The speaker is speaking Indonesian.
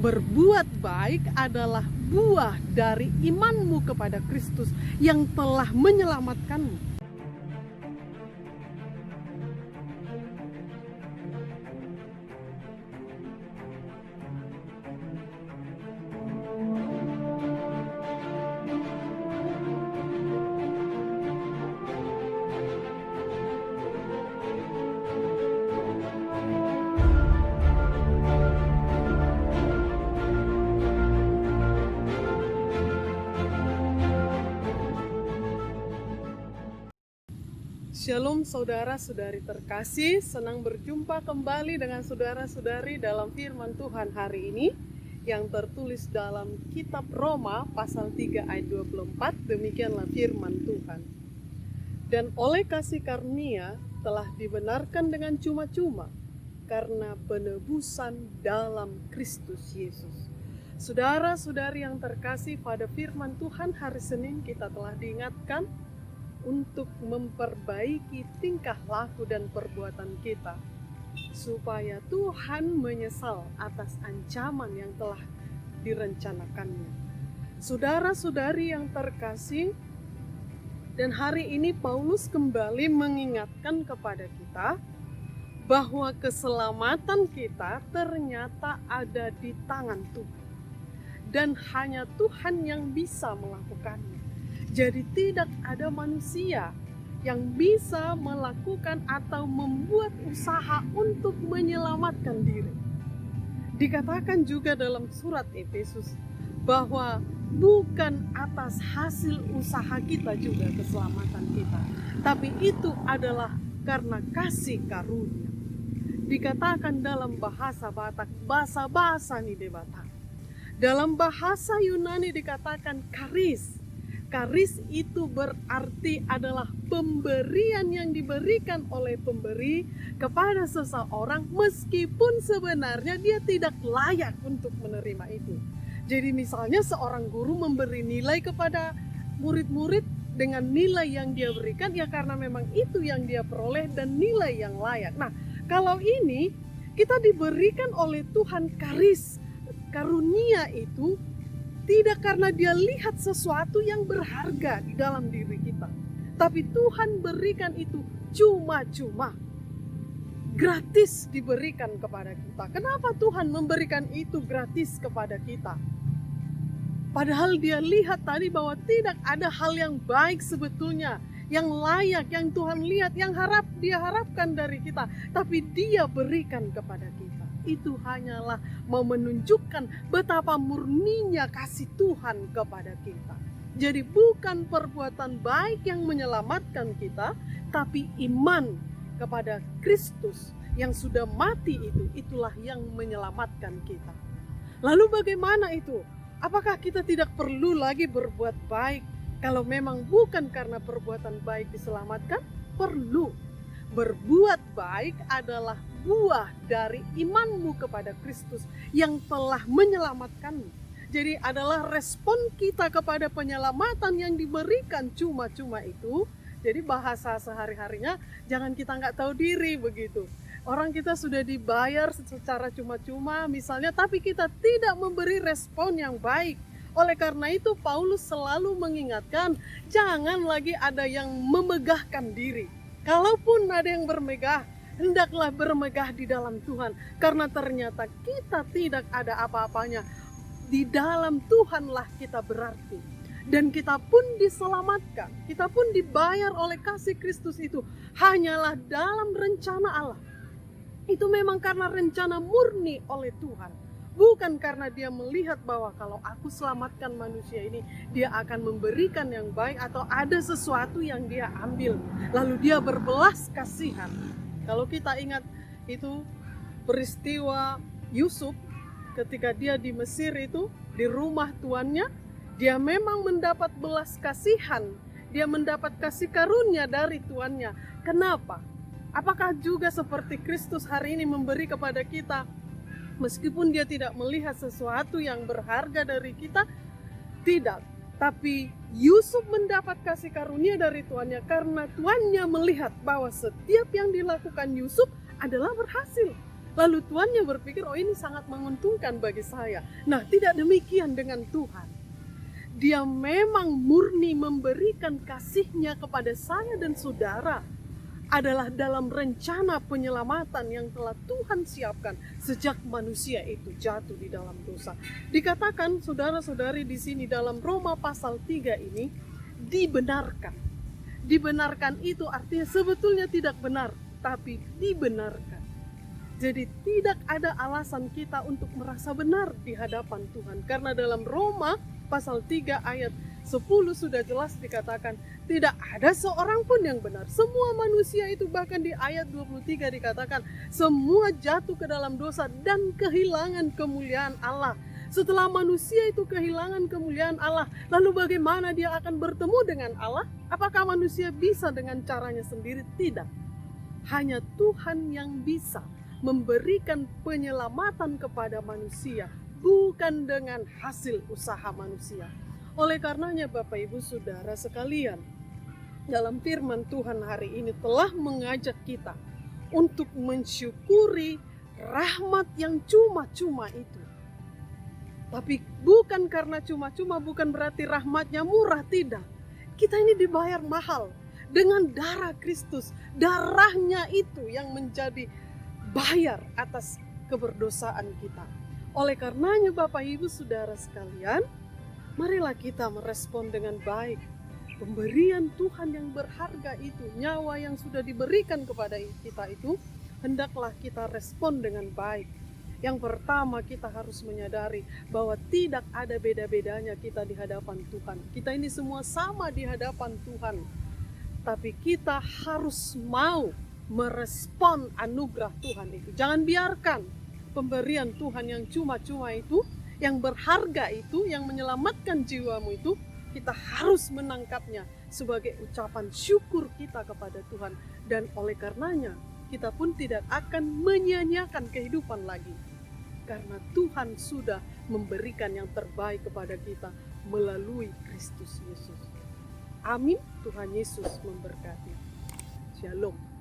Berbuat baik adalah buah dari imanmu kepada Kristus yang telah menyelamatkanmu. Shalom saudara-saudari terkasih, senang berjumpa kembali dengan saudara-saudari dalam firman Tuhan hari ini yang tertulis dalam kitab Roma pasal 3 ayat 24, demikianlah firman Tuhan. Dan oleh kasih karunia telah dibenarkan dengan cuma-cuma karena penebusan dalam Kristus Yesus. Saudara-saudari yang terkasih, pada firman Tuhan hari Senin kita telah diingatkan untuk memperbaiki tingkah laku dan perbuatan kita, supaya Tuhan menyesal atas ancaman yang telah direncanakannya. Saudara-saudari yang terkasih, dan hari ini Paulus kembali mengingatkan kepada kita bahwa keselamatan kita ternyata ada di tangan Tuhan, dan hanya Tuhan yang bisa melakukannya. Jadi tidak ada manusia yang bisa melakukan atau membuat usaha untuk menyelamatkan diri. Dikatakan juga dalam surat Efesus bahwa bukan atas hasil usaha kita juga keselamatan kita, tapi itu adalah karena kasih karunia. Dikatakan dalam bahasa Batak, bahasa nih Batak. Dalam bahasa Yunani dikatakan karis. Karis itu berarti adalah pemberian yang diberikan oleh pemberi kepada seseorang meskipun sebenarnya dia tidak layak untuk menerima itu. Jadi misalnya seorang guru memberi nilai kepada murid-murid dengan nilai yang dia berikan ya karena memang itu yang dia peroleh dan nilai yang layak. Nah, kalau ini kita diberikan oleh Tuhan karis, karunia itu tidak karena dia lihat sesuatu yang berharga di dalam diri kita. Tapi Tuhan berikan itu cuma-cuma. Gratis diberikan kepada kita. Kenapa Tuhan memberikan itu gratis kepada kita? Padahal dia lihat tadi bahwa tidak ada hal yang baik sebetulnya, yang layak, yang Tuhan lihat, yang dia harapkan dari kita. Tapi dia berikan kepada kita. Itu hanyalah mau menunjukkan betapa murninya kasih Tuhan kepada kita. Jadi bukan perbuatan baik yang menyelamatkan kita, tapi iman kepada Kristus yang sudah mati itulah yang menyelamatkan kita. Lalu bagaimana itu? Apakah kita tidak perlu lagi berbuat baik? Kalau memang bukan karena perbuatan baik diselamatkan, perlu. Berbuat baik adalah buah dari imanmu kepada Kristus yang telah menyelamatkanmu. Jadi adalah respon kita kepada penyelamatan yang diberikan cuma-cuma itu. Jadi bahasa sehari-harinya jangan kita nggak tahu diri begitu. Orang kita sudah dibayar secara cuma-cuma misalnya, tapi kita tidak memberi respon yang baik. Oleh karena itu Paulus selalu mengingatkan, jangan lagi ada yang memegahkan diri. Kalaupun ada yang bermegah, hendaklah bermegah di dalam Tuhan. Karena ternyata kita tidak ada apa-apanya. Di dalam Tuhanlah kita berarti. Dan kita pun diselamatkan. Kita pun dibayar oleh kasih Kristus itu. Hanyalah dalam rencana Allah. Itu memang karena rencana murni oleh Tuhan. Bukan karena dia melihat bahwa kalau aku selamatkan manusia ini, dia akan memberikan yang baik atau ada sesuatu yang dia ambil. Lalu dia berbelas kasihan. Kalau kita ingat itu peristiwa Yusuf ketika dia di Mesir itu, di rumah tuannya, dia memang mendapat belas kasihan. Dia mendapat kasih karunia dari tuannya. Kenapa? Apakah juga seperti Kristus hari ini memberi kepada kita? Meskipun dia tidak melihat sesuatu yang berharga dari kita, tidak. Tapi Yusuf mendapat kasih karunia dari tuannya karena tuannya melihat bahwa setiap yang dilakukan Yusuf adalah berhasil. Lalu tuannya berpikir, oh ini sangat menguntungkan bagi saya. Nah, tidak demikian dengan Tuhan. Dia memang murni memberikan kasih-Nya kepada saya dan saudara adalah dalam rencana penyelamatan yang telah Tuhan siapkan sejak manusia itu jatuh di dalam dosa. Dikatakan saudara-saudari di sini dalam Roma pasal 3 ini dibenarkan. Dibenarkan itu artinya sebetulnya tidak benar, tapi dibenarkan. Jadi tidak ada alasan kita untuk merasa benar di hadapan Tuhan. Karena dalam Roma pasal 3 ayat 10 sudah jelas dikatakan tidak ada seorang pun yang benar. Semua manusia itu, bahkan di ayat 23 dikatakan semua jatuh ke dalam dosa dan kehilangan kemuliaan Allah. Setelah manusia itu kehilangan kemuliaan Allah, lalu bagaimana dia akan bertemu dengan Allah? Apakah manusia bisa dengan caranya sendiri? Tidak. Hanya Tuhan yang bisa memberikan penyelamatan kepada manusia, bukan dengan hasil usaha manusia. Oleh karenanya Bapak Ibu Saudara sekalian, dalam firman Tuhan hari ini telah mengajak kita untuk mensyukuri rahmat yang cuma-cuma itu. Tapi bukan karena cuma-cuma, bukan berarti rahmatnya murah, tidak. Kita ini dibayar mahal dengan darah Kristus. Darahnya itu yang menjadi bayar atas keberdosaan kita. Oleh karenanya Bapak Ibu Saudara sekalian, marilah kita merespon dengan baik pemberian Tuhan yang berharga itu, nyawa yang sudah diberikan kepada kita itu, hendaklah kita respon dengan baik. Yang pertama, kita harus menyadari bahwa tidak ada beda-bedanya kita di hadapan Tuhan. Kita ini semua sama di hadapan Tuhan. Tapi kita harus mau merespon anugerah Tuhan itu. Jangan biarkan pemberian Tuhan yang cuma-cuma itu, yang berharga itu, yang menyelamatkan jiwamu itu, kita harus menangkapnya sebagai ucapan syukur kita kepada Tuhan. Dan oleh karenanya, kita pun tidak akan menyia-nyiakan kehidupan lagi. Karena Tuhan sudah memberikan yang terbaik kepada kita melalui Kristus Yesus. Amin. Tuhan Yesus memberkati. Shalom.